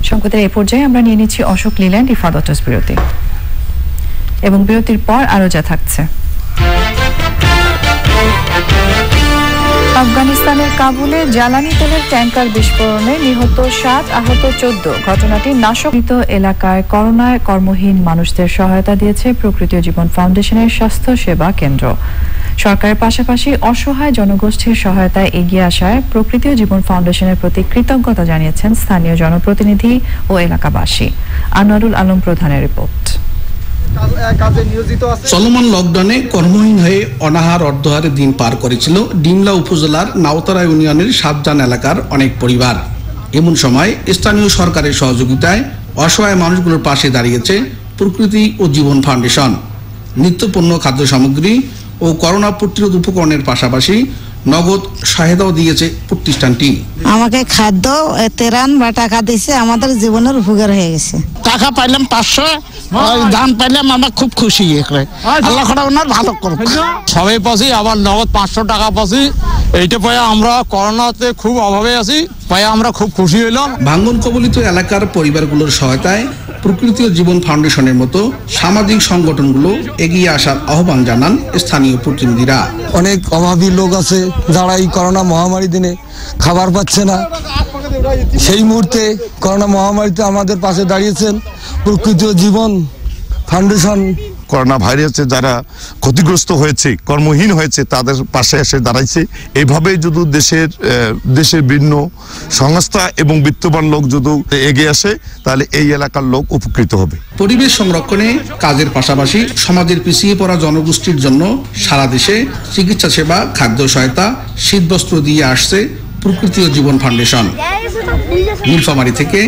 সংকটের এই পর্যায়ে আমরা নিয়ে নিচ্ছি অশোক লিল্যান্ড ইফাদতস বিরতি, এবং বিরতির পর আরো যা থাকছে। আফগানিস্তানের কাবুলে জ্বালানি তেলের ট্যাঙ্কার বিস্ফোরণে নিহত 7, আহত 14। ঘটনাটি নাশকৃত এলাকায় করোনায় কর্মহীন মানুষদের সহায়তা দিয়েছে প্রকৃতি ও জীবন ফাউন্ডেশনের স্বাস্থ্য সেবা কেন্দ্র। সরকারের পাশাপাশি অসহায় জনগোষ্ঠীর সহায়তায় এগিয়ে আসায় প্রকৃতি ও জীবন ফাউন্ডেশনের প্রতি কৃতজ্ঞতা জানিয়েছেন স্থানীয় জনপ্রতিনিধি ও এলাকাবাসী। আনোয়ারুল আলম প্রধানের রিপোর্ট। চলমান লকডাউনে কর্মহীন হয়ে অনাহার অর্ধহারে দিন পার করেছিল ডিমলা উপজেলার নাওতারা ইউনিয়নের সাতজান এলাকার অনেক পরিবার। এমন সময় স্থানীয় সরকারের সহযোগিতায় অসহায় মানুষগুলোর পাশে দাঁড়িয়েছে প্রকৃতি ও জীবন ফাউন্ডেশন। নিত্যপণ্য খাদ্য সামগ্রী ও করোনা প্রতিরোধ উপকরণের পাশাপাশি নগদ সহায়তাও দিয়েছে প্রতিষ্ঠানটি। আমাকে খাদ্য তেরান বা টাকা দিয়েছে, আমাদের জীবনের উপকার হয়ে গেছে। টাকা পাইলাম 500, দান পাইলাম, আমরা খুব খুশি। আল্লাহ ওনার ভালো করুক। সবাই পাচ্ছি, আবার নগদ 500 টাকা পাচ্ছি। এইটা পাইয়া আমরা করোনাতে খুব অভাবে আছি, পাইয়া আমরা খুব খুশি হইলাম। ভাঙ্গন কবলিত এলাকার পরিবারগুলোর সহায়তায় প্রকৃতি ও জীবন ফাউন্ডেশনের মতো সামাজিক সংগঠনগুলো এগিয়ে আসার আহ্বান জানান স্থানীয় প্রতিনিধিরা। অনেক অভাবী লোক আছে যারা এই করোনা মহামারী দিনে খাবার পাচ্ছে না, সেই মুহূর্তে করোনা মহামারীতে আমাদের পাশে দাঁড়িয়েছেন প্রকৃতি ও জীবন ফাউন্ডেশন। করোনা ভাইরাসে যারা ক্ষতিগ্রস্ত হয়েছে, কর্মহীন হয়েছে, তাদের পাশে এসে দাঁড়াইছে। এইভাবে যদি দেশের বিভিন্ন সংস্থা এবং বিত্তবান লোক যদি এগিয়ে আসে, তাহলে এই এলাকার লোক উপকৃত হবে। পরিবেশ সংরক্ষণে কাজের পাশাপাশি সমাজের পিছিয়ে পড়া জনগোষ্ঠীর জন্য সারা দেশে চিকিৎসা সেবা, খাদ্য সহায়তা, শীতবস্ত্র দিয়ে আসছে প্রকৃতি ও জীবন ফাউন্ডেশন। নীলফামারী থেকে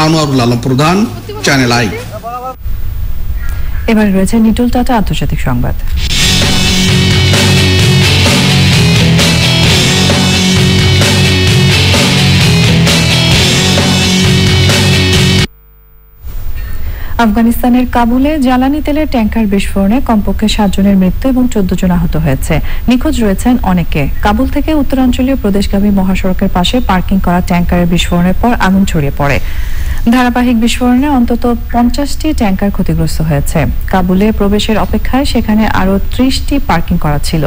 আনোয়ারুল আলম প্রধান, চ্যানেল আই। এবার রয়েছে নিটুল টাটা আন্তর্জাতিক সংবাদ। আফগানিস্তানের কাবুলে জ্বালানি তেলের ট্যাঙ্কার বিস্ফোরণে কমপক্ষে 7 জনের মৃত্যু এবং 14 জন আহত হয়েছে। নিখোঁজ রয়েছেন অনেকে। কাবুল থেকে উত্তরাঞ্চলীয় প্রদেশগামী মহাসড়কের পাশে পার্কিং করা ট্যাঙ্কারের বিস্ফোরণের পর আগুন ছড়িয়ে পড়ে। ধারাবাহিক বিস্ফোরণে অন্তত 50টি ট্যাঙ্কার ক্ষতিগ্রস্ত হয়েছে। কাবুলে প্রবেশের অপেক্ষায় সেখানে আরও 30টি পার্কিং করা ছিল।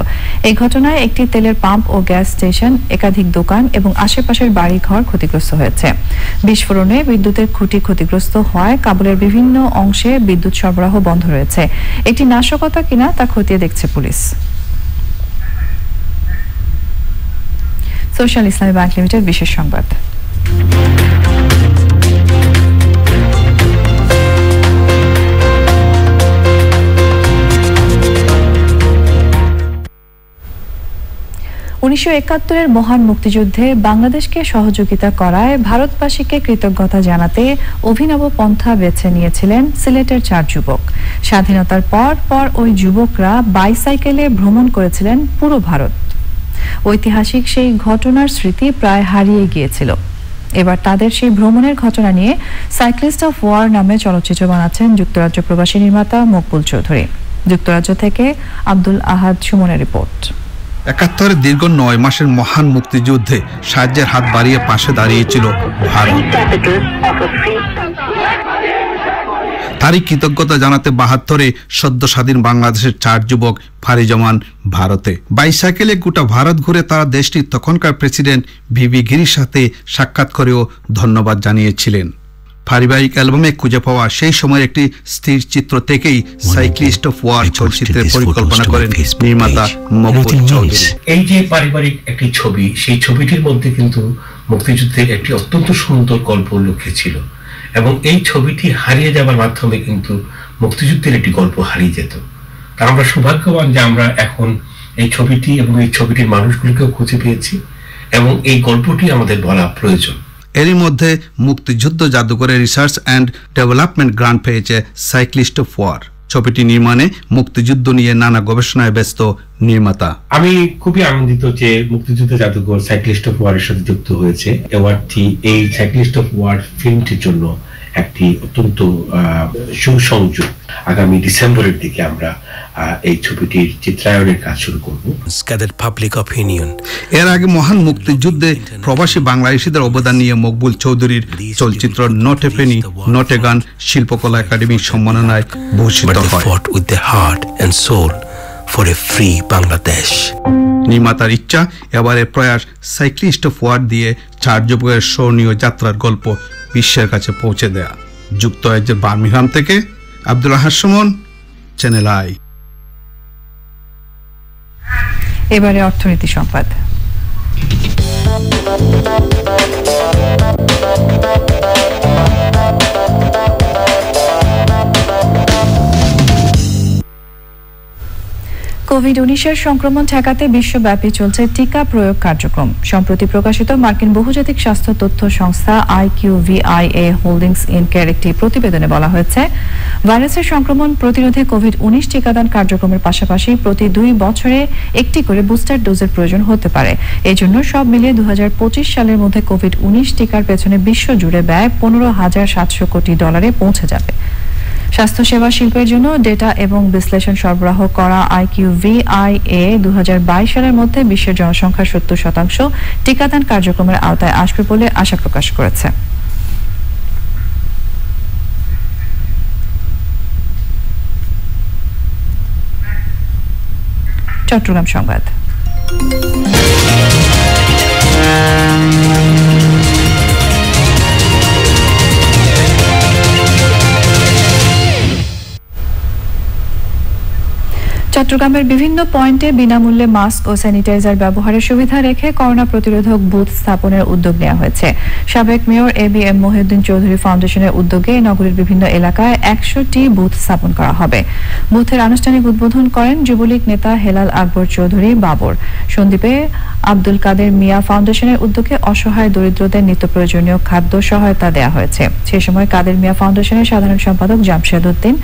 এই ঘটনায় একটি তেলের পাম্প ও গ্যাস স্টেশন, একাধিক দোকান এবং আশেপাশের বাড়িঘর ক্ষতিগ্রস্ত হয়েছে। বিস্ফোরণে বিদ্যুতের খুঁটি ক্ষতিগ্রস্ত হওয়ায় কাবুলের বিভিন্ন অংশে বিদ্যুৎ সরবরাহ বন্ধ রয়েছে। এটি নাশকতা কিনা তা খতিয়ে দেখছে পুলিশ। সোশ্যাল ইসলামী ব্যাংক লিমিটেড বিশেষ সংবাদ। 1971-এর মহান মুক্তিযুদ্ধে বাংলাদেশকে সহযোগিতা করায় ভারতবাসীকে কৃতজ্ঞতা জানাতে অভিনব পন্থা বেছে নিয়েছিলেন সিলেটের 4 যুবক। স্বাধীনতার পর ওই যুবকরা বাইসাইকেলে ভ্রমণ করেছিলেন পুরো ভারত। ঐতিহাসিক সেই ঘটনার স্মৃতি প্রায় হারিয়ে গিয়েছিল। এবার তাদের সেই ভ্রমণের ঘটনা নিয়ে সাইক্লিস্ট অফ ওয়ার নামে চলচ্চিত্র বানাচ্ছেন যুক্তরাজ্য প্রবাসী নির্মাতা মকবুল চৌধুরী। যুক্তরাজ্য থেকে আব্দুল আহাদ সুমনের রিপোর্ট। 71-এর দীর্ঘ 9 মাসের মহান মুক্তিযুদ্ধে সাহায্যের হাত বাড়িয়ে পাশে দাঁড়িয়েছিল ভারত। তারই কৃতজ্ঞতা জানাতে 72-এ সদ্য স্বাধীন বাংলাদেশের 4 যুবক ফাঁড়ি জমান ভারতে। বাইসাইকেলে গোটা ভারত ঘুরে তারা দেশটির তখনকার প্রেসিডেন্ট ভিভি গিরির সাথে সাক্ষাৎ করেও ধন্যবাদ জানিয়েছিলেন। পারিবারিক অ্যালবামে খুঁজে পাওয়া সেই সময়ের একটি স্থির চিত্র থেকেই সাইক্লিস্ট অফ ওয়ার চলচ্চিত্রের পরিকল্পনা করেন নির্মাতা মকবুল চৌধুরী। এই যে পারিবারিক একটি ছবি, সেই ছবিটির মধ্যে কিন্তু মুক্তিযুদ্ধের একটি অত্যন্ত সুন্দর গল্প লুকিয়ে ছিল এবং এই ছবিটি হারিয়ে যাবার মাধ্যমে কিন্তু মুক্তিযুদ্ধের একটি গল্প হারিয়ে যেত। কারণ আমরা সৌভাগ্যবান যে আমরা এখন এই ছবিটি এবং এই ছবিটির মানুষগুলোকেও খুঁজে পেয়েছি এবং এই গল্পটি আমাদের বলা প্রয়োজন। এরই মধ্যে মুক্তিযুদ্ধ জাদুঘরে রিসার্চ অ্যান্ড ডেভেলপমেন্ট গ্রান্ট পেয়েছে সাইক্লিস্ট অফ ওয়ার। ছবিটি নির্মাণে মুক্তিযুদ্ধ নিয়ে নানা গবেষণায় ব্যস্ত নির্মাতা। আমি খুবই আনন্দিত যে মুক্তিযুদ্ধ জাদুঘর সাইক্লিস্ট অফ ওয়ারের সাথে যুক্ত হয়েছে। অ্যাওয়ার্ডটি এই সাইক্লিস্ট অফ ওয়ার ফিল্মটির জন্য একটি অত্যন্ত সুসংযোগ। আগামী ডিসেম্বরের দিকে আমরা এই ছবিটির চিত্রায়নের কাজ শুরু করব। এর আগে মহান মুক্তিযুদ্ধে প্রবাসী বাংলাদেশিদের অবদান নিয়ে মকবুল চৌধুরীর চলচ্চিত্র not a Penney not a গান শিল্পকলা একাডেমির সম্মাননায় ভূষিত হয়। নির্মাতার ইচ্ছা, এবারের প্রয়াস সাইক্লিস্ট অফ ওয়ার দিয়ে 4 যুবকের স্মরণীয় যাত্রার গল্প বিশ্বের কাছে পৌঁছে দেয়া। যুক্তরাজ্যের বার্মিংহাম থেকে আব্দুল আহাদ সুমন, চ্যানেল আই। এবারে অর্থনীতি সংবাদ। কোভিড-19 সংক্রমণ ঠেকাতে বিশ্বব্যাপী চলছে টিকা প্রয়োগ কার্যক্রম। সম্প্রতি প্রকাশিত মার্কিন বহুজাতিক স্বাস্থ্য তথ্য সংস্থা IQVIA হোল্ডিংস ইনকের একটি প্রতিবেদনে বলা হয়েছে, ভাইরাসের সংক্রমণ প্রতিরোধে কোভিড-19 টিকাদান কার্যক্রমের পাশাপাশি প্রতি 2 বছরে একটি করে বুস্টার ডোজের প্রয়োজন হতে পারে। এই জন্য সব মিলিয়ে 2025 সালের মধ্যে কোভিড-19 টিকার পেছনে বিশ্বজুড়ে ব্যয় $15,700 কোটি পৌঁছে যাবে। স্বাস্থ্যসেবা শিল্পের জন্য ডেটা এবং বিশ্লেষণ সরবরাহ করা IQVIA 2022 সালের মধ্যে বিশ্বের জনসংখ্যার 70% টিকাদান কার্যক্রমের আওতায় আসবে বলে আশা প্রকাশ করেছে। চট্টগ্রাম সংবাদ। চট্টগ্রামের বিভিন্ন পয়েন্টে বিনামূল্যে মাস্ক ও স্যানিটাইজার ব্যবহারের সুবিধা রেখে করোনা প্রতিরোধক বুথ স্থাপনের উদ্যোগ নেওয়া হয়েছে। সাবেক মেয়র ABM মহিউদ্দিন চৌধুরী ফাউন্ডেশনের উদ্যোগে নগরীর বিভিন্ন এলাকায় 100টি বুথ স্থাপন করা হবে। বুথের আনুষ্ঠানিক উদ্বোধন করেন যুবলীগ নেতা হেলাল আকবর চৌধুরী বাবর। সন্দ্বীপে আব্দুল কাদের মিয়া ফাউন্ডেশনের উদ্যোগে অসহায় দরিদ্রদের নিত্য প্রয়োজনীয় খাদ্য সহায়তা দেওয়া হয়েছে। সেই সময় কাদের মিয়া ফাউন্ডেশনের সাধারণ সম্পাদক জামশেদ উদ্দিন,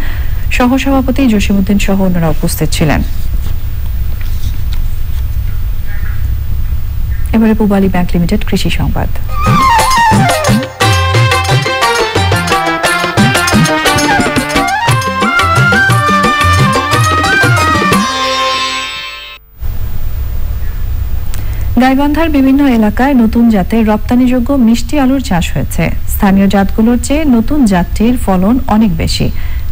সহসভাপতি জসিমউদ্দিন সহ অন্যরা উপস্থিত ছিলেন। এবারে পূবালী ব্যাংক লিমিটেড কৃষি সংবাদ। গাইবান্ধার বিভিন্ন এলাকায় নতুন জাতের রপ্তানিযোগ্য মিষ্টি আলুর চাষ হয়েছে। স্থানীয় জাতগুলোর চেয়ে নতুন জাতটির ফলন অনেক বেশি।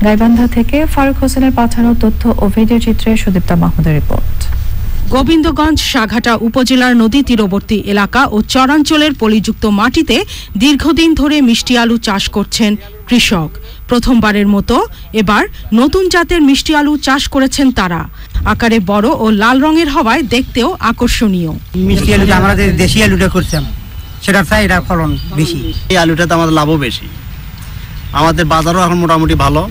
গাইবান্ধা থেকে ফারুক হোসেনের পাঠানো তথ্য ও ভিডিও চিত্রে সুদীপ্তা মাহমুদের রিপোর্ট। গোবিন্দগঞ্জ সাঘাটা উপজেলার নদী তীরবর্তী এলাকা ও চরাঞ্চলের পলিযুক্ত মাটিতে দীর্ঘদিন ধরে মিষ্টি আলু চাষ করছেন কৃষক। প্রথমবারের মতো এবার নতুন জাতের মিষ্টি আলু চাষ করেছেন তারা। আকারে বড় ও লাল রঙের হওয়ায় দেখতেও আকর্ষণীয়। মিষ্টি আলুটা আমরা যে দেশি আলুটা করতাম সেটার চাই এটা ফলন বেশি। এই আলুটাতে আমাদের লাভও বেশি, আমাদের বাজারও এখন মোটামুটি ভালো।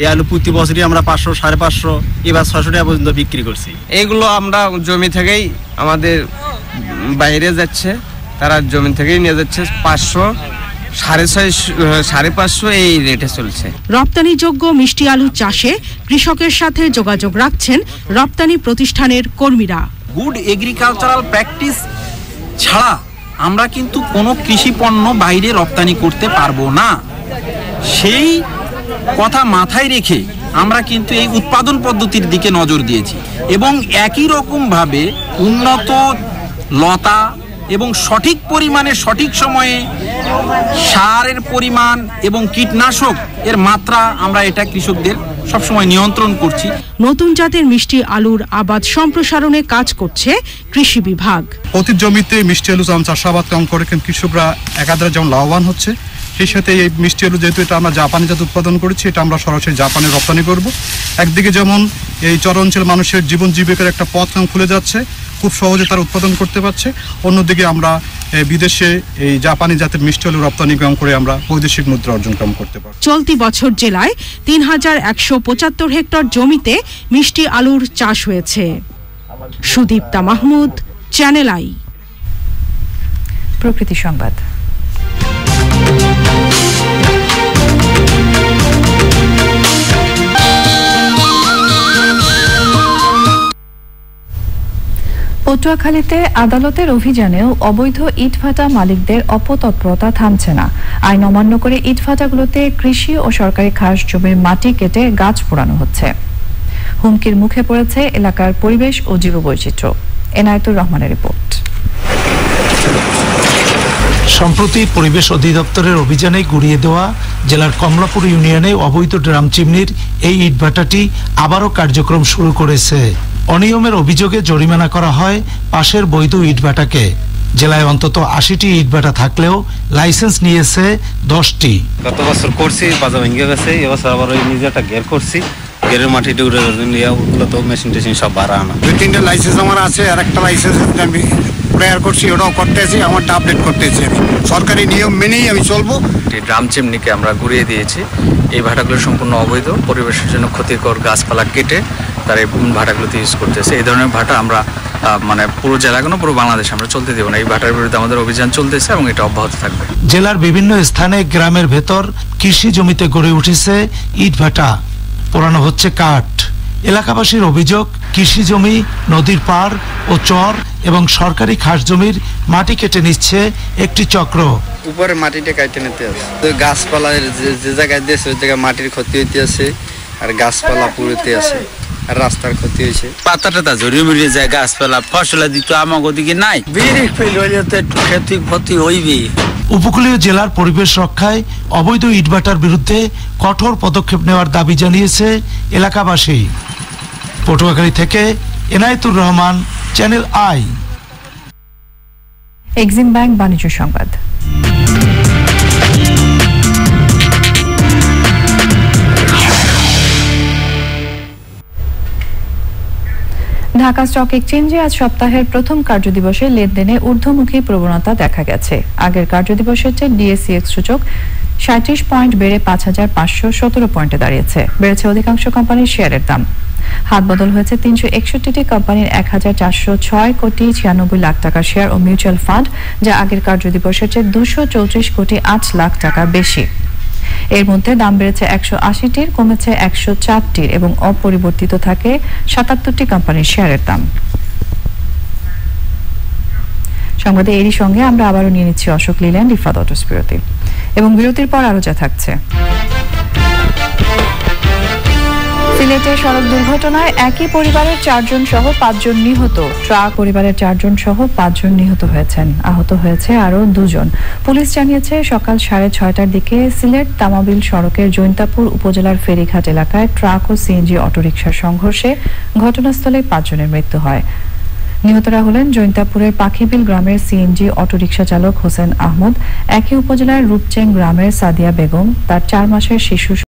এই আলু প্রতি বছরই আমরা 500, 550, এবার 600 টাকা পর্যন্ত বিক্রি করছি। এইগুলো আমরা জমি থেকেই আমাদের বাইরে যাচ্ছে, তারা জমি থেকেই নিয়ে যাচ্ছে 500, 650, 550 এই রেটে চলছে। রপ্তানিযোগ্য মিষ্টি আলু চাষে কৃষকের সাথে যোগাযোগ রাখছেন রপ্তানি প্রতিষ্ঠানের কর্মীরা। গুড এগ্রিকালচারাল প্র্যাকটিস ছাড়া আমরা কিন্তু কোনো কৃষি পণ্য বাইরে রপ্তানি করতে পারবো না। সেই কথা মাথায় রেখে আমরা কিন্তু এই উৎপাদন পদ্ধতির দিকে নজর দিয়েছি এবং একই রকম ভাবে উন্নত লতা এবং সঠিক পরিমাণে সঠিক সময়ে সারের পরিমাণ এবং কীটনাশক এর মাত্রা আমরা এটা কৃষকদের সবসময় নিয়ন্ত্রণ করছি। নতুন জাতের মিষ্টি আলুর আবাদ সম্প্রসারণে কাজ করছে কৃষি বিভাগ। প্রতি জমিতে মিষ্টি আলু চাষাবাদ কম করে কিন্তু কৃষকরা একাধারে যেমন লাভবান হচ্ছে, সেই সাথে এই মিষ্টি আলু যেহেতু এটা আমরা জাপানি জাত উৎপাদন করেছি, এটা আমরা সরাসরি জাপানে রপ্তানি করব। একদিকে যেমন এই চরাঞ্চল মানুষের জীবন জীবিকার একটা পথ খুলে যাচ্ছে, খুব সহজে তারা উৎপাদন করতে পারছে। অন্যদিকে আমরা বিদেশে এই জাপানি জাতের মিষ্টি আলু রপ্তানি করে আমরা বৈদেশিক মুদ্রা অর্জন করতে পারব। চলতি বছর জেলায় 3175 হেক্টর জমিতে মিষ্টি আলুর চাষ হয়েছে। Sudipta Mahmud, channel I. প্রকৃতি সংবাদ। পটুয়াখালীতে আদালতের অভিযানেও অবৈধ ইটভাটা মালিকদের অপতৎপরতা থামছে না। আইন অমান্য করে ইটভাটাগুলোতে কৃষি ও সরকারি খাস জমির মাটি কেটে গাছ পোড়ানো হচ্ছে। হুমকির মুখে পড়েছে এলাকার পরিবেশ ও জীববৈচিত্র্য। এনায়েতুর রহমানের রিপোর্ট। সম্প্রতি পরিবেশ অধিদপ্তরের অভিযানে গুড়িয়ে দেওয়া জেলার কমলাপুর ইউনিয়নে অবৈধ ড্রাম চিমনির এই ইটভাটাটি আবারও কার্যক্রম শুরু করেছে। অনিয়মের অভিযোগে জরিমানা করা হয় পাশের বৈধ ইটভাটাকে। জেলায় অন্তত 80টি ইটভাটা থাকলেও লাইসেন্স নিয়েছে 10টি। গত বছর করছি, বাজার ভেঙে গেছে, এবছর আবার ওই নিজে একটা গের করছি, গেরের মাটিটা উড়ে ওগুলো তো মেশিন টেশিন সব ভাড়া আনা। 2-3টা লাইসেন্স আমার আছে, আর একটা লাইসেন্স আমি প্রেয়ার করছি, ওটাও করতেছি, আমারটা আপডেট করতেছি। আমি সরকারি নিয়ম মেনেই আমি চলবো। ড্রাম চিমনিকে আমরা ঘুরিয়ে দিয়েছি। এই ভাটাগুলো সম্পূর্ণ অবৈধ, পরিবেশের জন্য ক্ষতিকর গাছপালা কেটে তারা এই ভাটাগুলোতে ইউজ করতেছে। এই ধরনের ভাটা আমরা মানে পুরো জেলা কোনো পুরো বাংলাদেশে আমরা চলতে দেব না। এই ভাটার বিরুদ্ধে আমাদের অভিযান চলতেছে এবং এটা অব্যাহত থাকবে। জেলার বিভিন্ন স্থানে গ্রামের ভেতর কৃষি জমিতে গড়ে উঠেছে ইট ভাটা, পোড়ানো হচ্ছে কাঠ। এলাকাবাসীর অভিযোগ, কৃষি জমি, নদীর পাড় ও চর এবং সরকারি খাস জমির মাটি কেটে নিচ্ছে একটি চক্র। উপরে মাটিটা কেটে নিতে আছে, গাছপালা যে জায়গায় দিয়েছে ওই জায়গায় মাটির ক্ষতি হইতে আছে, আর গাছপালা পুড়তে আছে, আর রাস্তার ক্ষতি হয়েছে। পাতা টাতা জড়িয়ে মিলিয়ে যায়, গাছপালা ফসলা দিত আমাকে ওদিকে নাই, বিড়ি ফেল হইলে তো একটু ক্ষতি হইবে। উপকূলীয় জেলার পরিবেশ রক্ষায় অবৈধ ইটভাটার বিরুদ্ধে কঠোর পদক্ষেপ নেওয়ার দাবি জানিয়েছে এলাকাবাসী। পটুয়াখালী থেকে Enayetur Rahman, channel I. Exim bank বাণিজ্য সংবাদ। ঢাকা স্টক এক্সচেঞ্জে আজ সপ্তাহের প্রথম কার্যদিবসে লেনদেনে ঊর্ধ্বমুখী প্রবণতা দেখা গেছে। আগের কার্যদিবসের চেয়ে ডিএসইএক্স সূচক 37 পয়েন্ট বেড়ে 5517 পয়েন্টে দাঁড়িয়েছে। বেড়েছে অধিকাংশ কোম্পানির শেয়ারের দাম। হাত বদল হয়েছে 361টি কোম্পানির 1406 কোটি 96 লাখ টাকার শেয়ার ও মিউচুয়াল ফান্ড, যা আগের কার্যদিবসের চেয়ে 234 কোটি 8 লাখ টাকা বেশি। এর মধ্যে দাম বেড়েছে 180টির, কমেছে 104টির এবং অপরিবর্তিত থাকে 77টি কোম্পানির শেয়ারের দাম। সংবাদে এরই সঙ্গে আমরা আবারও নিয়ে নিচ্ছি অশোক লিল্যান্ড ইফাদ অটোস বিরতি, এবং বিরতির পর আরো যা থাকছে। সিলেটে সড়ক দুর্ঘটনায় একই পরিবারের 4 জন সহ 5 জন নিহত। ট্রাক পরিবারের 4 জন সহ 5 জন নিহত হয়েছেন, আহত হয়েছে আরো 2 জন। পুলিশ জানিয়েছে সকাল 6:30টার দিকে সিলেট তামাবিল সড়কের জৈন্তাপুর উপজেলার ফেরিঘাট এলাকায় ট্রাক ও সিএনজি অটোরিকশার সংঘর্ষে ঘটনাস্থলে 5 জনের মৃত্যু হয়। নিহতরা হলেন জৈন্তাপুরের পাখিবিল গ্রামের সিএনজি অটোরিকশা চালক হোসেন আহমদ, একই উপজেলার রূপচেং গ্রামের সাদিয়া বেগম, তার 4 মাসের শিশু